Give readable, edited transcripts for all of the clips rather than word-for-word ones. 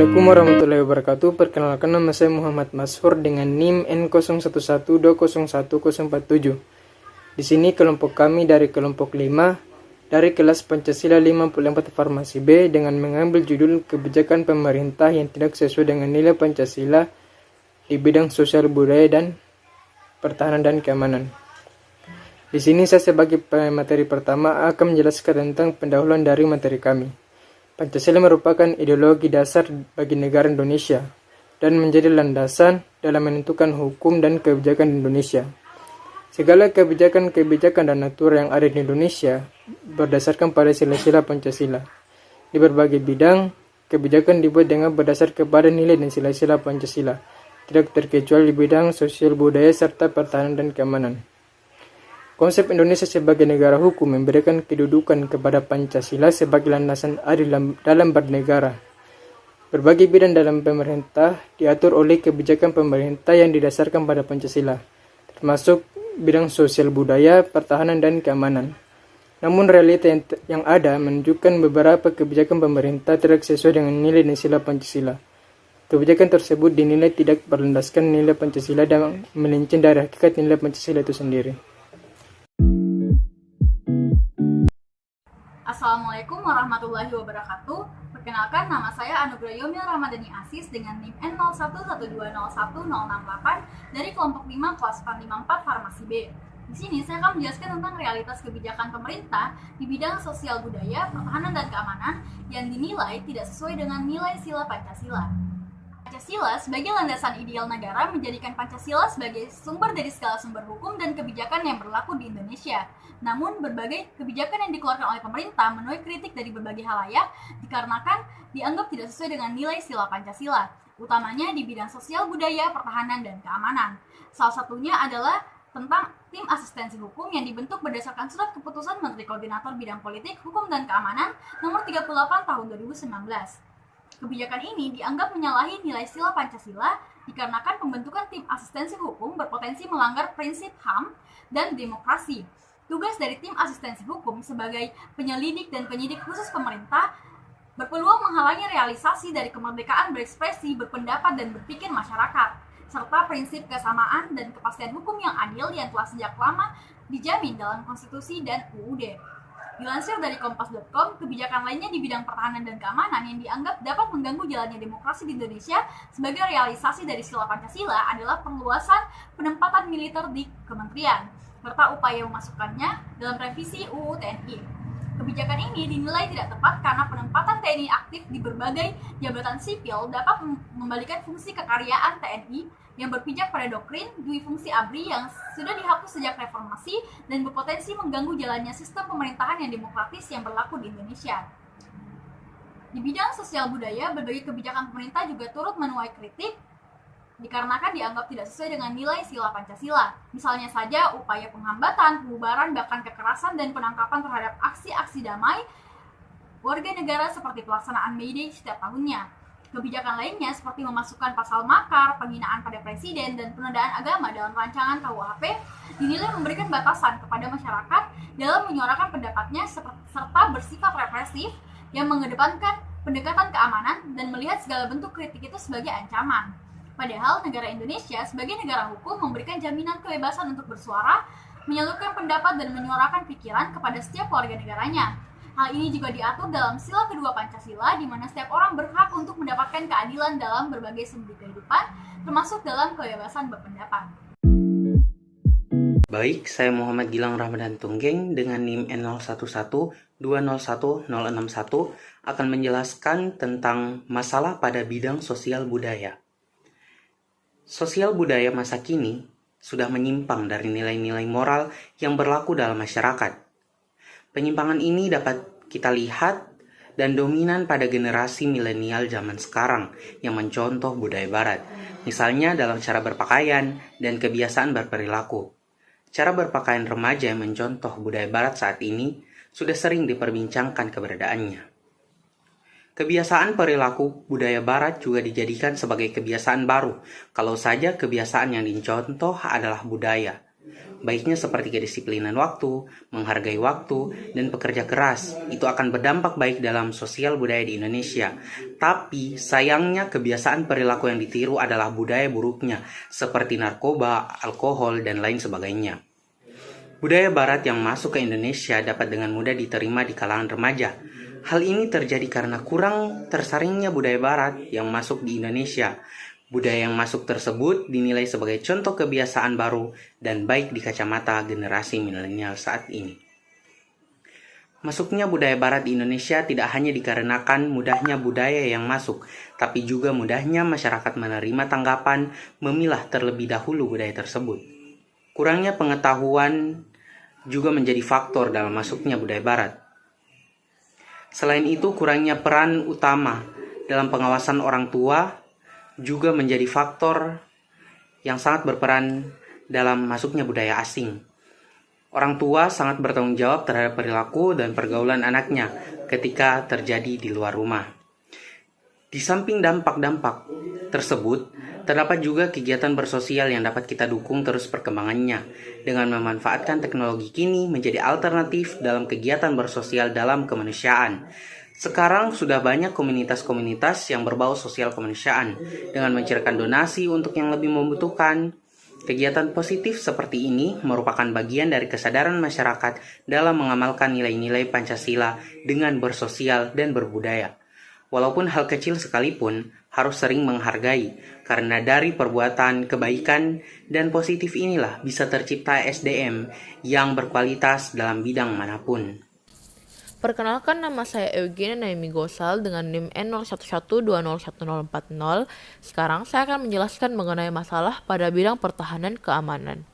Assalamualaikum warahmatullahi wabarakatuh. Perkenalkan, nama saya Muhammad Mashur dengan NIM N0112011047. Di sini kelompok kami dari kelompok 5 dari kelas Pancasila 54 Farmasi B dengan mengambil judul kebijakan pemerintah yang tidak sesuai dengan nilai Pancasila di bidang sosial budaya dan pertahanan dan keamanan. Di sini saya sebagai pemateri pertama akan menjelaskan tentang pendahuluan dari materi kami. Pancasila merupakan ideologi dasar bagi negara Indonesia dan menjadi landasan dalam menentukan hukum dan kebijakan di Indonesia. Segala kebijakan dan aturan yang ada di Indonesia berdasarkan pada sila-sila Pancasila. Di berbagai bidang, kebijakan dibuat dengan berdasar kepada nilai dan sila-sila Pancasila, tidak terkecuali di bidang sosial budaya serta pertahanan dan keamanan. Konsep Indonesia sebagai negara hukum memberikan kedudukan kepada Pancasila sebagai landasan adil dalam bernegara. Berbagai bidang dalam pemerintah diatur oleh kebijakan pemerintah yang didasarkan pada Pancasila, termasuk bidang sosial budaya, pertahanan, dan keamanan. Namun realita yang ada menunjukkan beberapa kebijakan pemerintah tidak sesuai dengan nilai dan sila Pancasila. Kebijakan tersebut dinilai tidak berlandaskan nilai Pancasila dan melenceng dari hakikat nilai Pancasila itu sendiri. Assalamualaikum warahmatullahi wabarakatuh. Perkenalkan, nama saya Anugrah Yomil Ramadhani Asis dengan NIM N01121068 dari kelompok 5 kelas 454 Farmasi B. Di sini saya akan menjelaskan tentang realitas kebijakan pemerintah di bidang sosial budaya, pertahanan dan keamanan yang dinilai tidak sesuai dengan nilai sila Pancasila. Pancasila sebagai landasan ideal negara menjadikan Pancasila sebagai sumber dari segala sumber hukum dan kebijakan yang berlaku di Indonesia. Namun, berbagai kebijakan yang dikeluarkan oleh pemerintah menuai kritik dari berbagai halayak dikarenakan dianggap tidak sesuai dengan nilai sila Pancasila, utamanya di bidang sosial budaya, pertahanan, dan keamanan. Salah satunya adalah tentang tim asistensi hukum yang dibentuk berdasarkan surat keputusan Menteri Koordinator Bidang Politik, Hukum, dan Keamanan nomor 38 tahun 2019. Kebijakan ini dianggap menyalahi nilai sila Pancasila dikarenakan pembentukan tim asistensi hukum berpotensi melanggar prinsip HAM dan demokrasi. Tugas dari tim asistensi hukum sebagai penyelidik dan penyidik khusus pemerintah berpeluang menghalangi realisasi dari kemerdekaan berekspresi, berpendapat, dan berpikir masyarakat, serta prinsip kesamaan dan kepastian hukum yang adil yang telah sejak lama dijamin dalam konstitusi dan UUD. Dilansir dari Kompas.com, kebijakan lainnya di bidang pertahanan dan keamanan yang dianggap dapat mengganggu jalannya demokrasi di Indonesia sebagai realisasi dari sila Pancasila adalah perluasan penempatan militer di kementerian, serta upaya memasukkannya dalam revisi UU TNI. Kebijakan ini dinilai tidak tepat karena penempatan TNI aktif di berbagai jabatan sipil dapat membalikan fungsi kekaryaan TNI yang berpijak pada doktrin dui fungsi ABRI yang sudah dihapus sejak reformasi dan berpotensi mengganggu jalannya sistem pemerintahan yang demokratis yang berlaku di Indonesia. Di bidang sosial budaya, berbagai kebijakan pemerintah juga turut menuai kritik dikarenakan dianggap tidak sesuai dengan nilai sila Pancasila. Misalnya saja upaya penghambatan, pembubaran, bahkan kekerasan dan penangkapan terhadap aksi-aksi damai warga negara seperti pelaksanaan May Day setiap tahunnya. Kebijakan lainnya seperti memasukkan pasal makar, penghinaan pada presiden, dan penodaan agama dalam rancangan KUHP dinilai memberikan batasan kepada masyarakat dalam menyuarakan pendapatnya serta bersifat represif yang mengedepankan pendekatan keamanan dan melihat segala bentuk kritik itu sebagai ancaman. Padahal negara Indonesia sebagai negara hukum memberikan jaminan kebebasan untuk bersuara, menyalurkan pendapat dan menyuarakan pikiran kepada setiap warga negaranya. Hal ini juga diatur dalam sila kedua Pancasila, di mana setiap orang berhak untuk mendapatkan keadilan dalam berbagai sendi kehidupan, termasuk dalam kebebasan berpendapat. Baik, saya Muhammad Gilang Ramadan Tunggeng dengan NIM N0112011061 akan menjelaskan tentang masalah pada bidang sosial budaya. Sosial budaya masa kini sudah menyimpang dari nilai-nilai moral yang berlaku dalam masyarakat. Penyimpangan ini dapat kita lihat dan dominan pada generasi milenial zaman sekarang yang mencontoh budaya barat, misalnya dalam cara berpakaian dan kebiasaan berperilaku. Cara berpakaian remaja yang mencontoh budaya barat saat ini sudah sering diperbincangkan keberadaannya. Kebiasaan perilaku budaya barat juga dijadikan sebagai kebiasaan baru, kalau saja kebiasaan yang dicontoh adalah budaya. baiknya seperti kedisiplinan waktu, menghargai waktu, dan pekerja keras. Itu akan berdampak baik dalam sosial budaya di Indonesia. Tapi sayangnya kebiasaan perilaku yang ditiru adalah budaya buruknya, seperti narkoba, alkohol, dan lain sebagainya. Budaya barat yang masuk ke Indonesia dapat dengan mudah diterima di kalangan remaja. Hal ini terjadi karena kurang tersaringnya budaya barat yang masuk di Indonesia. Budaya yang masuk tersebut dinilai sebagai contoh kebiasaan baru dan baik di kacamata generasi milenial saat ini. Masuknya budaya barat di Indonesia tidak hanya dikarenakan mudahnya budaya yang masuk, tapi juga mudahnya masyarakat menerima tanggapan memilah terlebih dahulu budaya tersebut. Kurangnya pengetahuan juga menjadi faktor dalam masuknya budaya barat. Selain itu, kurangnya peran utama dalam pengawasan orang tua juga menjadi faktor yang sangat berperan dalam masuknya budaya asing. Orang tua sangat bertanggung jawab terhadap perilaku dan pergaulan anaknya ketika terjadi di luar rumah. Di samping dampak-dampak tersebut, terdapat juga kegiatan bersosial yang dapat kita dukung terus perkembangannya dengan memanfaatkan teknologi kini menjadi alternatif dalam kegiatan bersosial dalam kemanusiaan. Sekarang sudah banyak komunitas-komunitas yang berbau sosial kemanusiaan dengan mencairkan donasi untuk yang lebih membutuhkan. Kegiatan positif seperti ini merupakan bagian dari kesadaran masyarakat dalam mengamalkan nilai-nilai Pancasila dengan bersosial dan berbudaya. Walaupun hal kecil sekalipun, harus sering menghargai, karena dari perbuatan kebaikan dan positif inilah bisa tercipta SDM yang berkualitas dalam bidang manapun. Perkenalkan, nama saya Eugenia Naimi Gosal dengan NIM N0112011040. Sekarang saya akan menjelaskan mengenai masalah pada bidang pertahanan keamanan.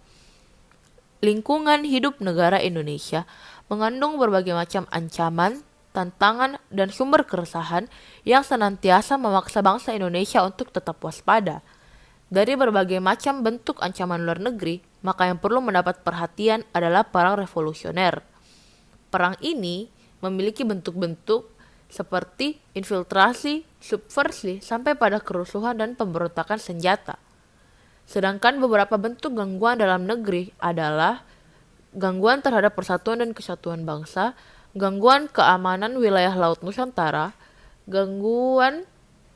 Lingkungan hidup negara Indonesia mengandung berbagai macam ancaman, tantangan, dan sumber keresahan yang senantiasa memaksa bangsa Indonesia untuk tetap waspada. Dari berbagai macam bentuk ancaman luar negeri, maka yang perlu mendapat perhatian adalah perang revolusioner. Perang ini memiliki bentuk-bentuk seperti infiltrasi, subversi, sampai pada kerusuhan dan pemberontakan senjata. Sedangkan beberapa bentuk gangguan dalam negeri adalah gangguan terhadap persatuan dan kesatuan bangsa, gangguan keamanan wilayah Laut Nusantara, gangguan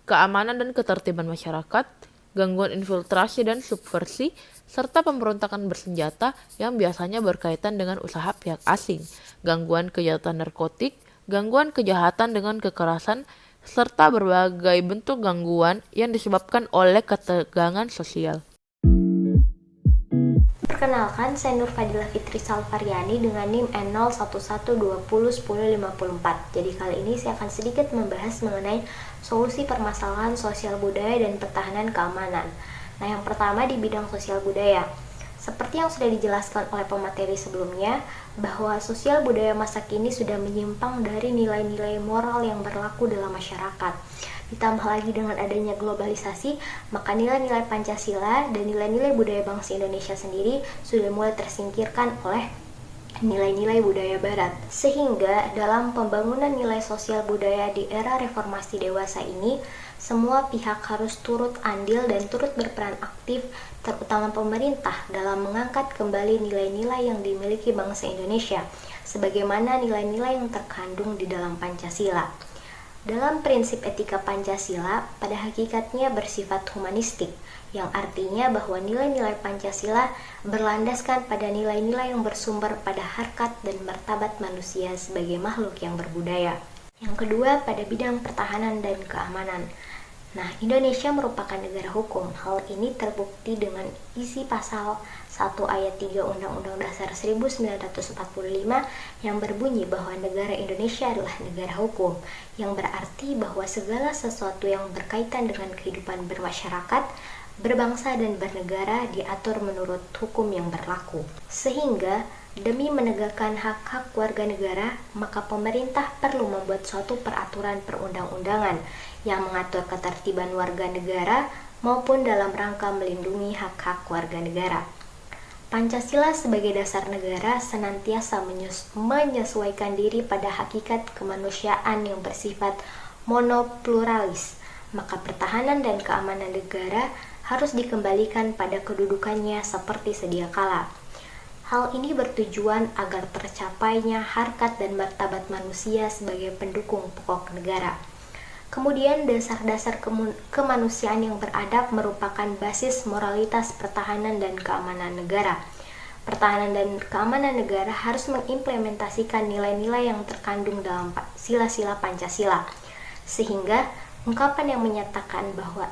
keamanan dan ketertiban masyarakat, gangguan infiltrasi dan subversi, serta pemberontakan bersenjata yang biasanya berkaitan dengan usaha pihak asing, gangguan kejahatan narkotik, gangguan kejahatan dengan kekerasan, serta berbagai bentuk gangguan yang disebabkan oleh ketegangan sosial. Perkenalkan, saya Nur Fadilah Fitri Salvariani dengan NIM N0120101054. Jadi kali ini saya akan sedikit membahas mengenai solusi permasalahan sosial budaya dan pertahanan keamanan. Nah, yang pertama di bidang sosial budaya. Seperti yang sudah dijelaskan oleh pemateri sebelumnya, bahwa sosial budaya masa kini sudah menyimpang dari nilai-nilai moral yang berlaku dalam masyarakat. Ditambah lagi dengan adanya globalisasi, maka nilai-nilai Pancasila dan nilai-nilai budaya bangsa Indonesia sendiri sudah mulai tersingkirkan oleh nilai-nilai budaya barat. Sehingga dalam pembangunan nilai sosial budaya di era reformasi dewasa ini, semua pihak harus turut andil dan turut berperan aktif, terutama pemerintah, dalam mengangkat kembali nilai-nilai yang dimiliki bangsa Indonesia, sebagaimana nilai-nilai yang terkandung di dalam Pancasila. Dalam prinsip etika Pancasila, pada hakikatnya bersifat humanistik, yang artinya bahwa nilai-nilai Pancasila berlandaskan pada nilai-nilai yang bersumber pada harkat dan martabat manusia sebagai makhluk yang berbudaya. Yang kedua, pada bidang pertahanan dan keamanan. Nah, Indonesia merupakan negara hukum. Hal ini terbukti dengan isi pasal 1 ayat 3 Undang-Undang Dasar 1945 yang berbunyi bahwa negara Indonesia adalah negara hukum, yang berarti bahwa segala sesuatu yang berkaitan dengan kehidupan bermasyarakat, berbangsa dan bernegara diatur menurut hukum yang berlaku. Sehingga demi menegakkan hak-hak warga negara, maka pemerintah perlu membuat suatu peraturan perundang-undangan yang mengatur ketertiban warga negara maupun dalam rangka melindungi hak-hak warga negara. Pancasila sebagai dasar negara senantiasa menyesuaikan diri pada hakikat kemanusiaan yang bersifat monopluralis, maka pertahanan dan keamanan negara harus dikembalikan pada kedudukannya seperti sedia kala. Hal ini bertujuan agar tercapainya harkat dan martabat manusia sebagai pendukung pokok negara. Kemudian dasar-dasar kemanusiaan yang beradab merupakan basis moralitas pertahanan dan keamanan negara. Pertahanan dan keamanan negara harus mengimplementasikan nilai-nilai yang terkandung dalam sila-sila Pancasila, sehingga ungkapan yang menyatakan bahwa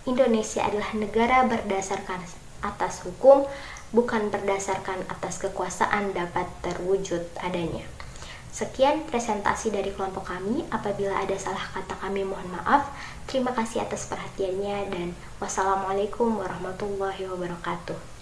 Indonesia adalah negara berdasarkan atas hukum, bukan berdasarkan atas kekuasaan dapat terwujud adanya. Sekian presentasi dari kelompok kami. Apabila ada salah kata kami mohon maaf. Terima kasih atas perhatiannya dan wassalamualaikum warahmatullahi wabarakatuh.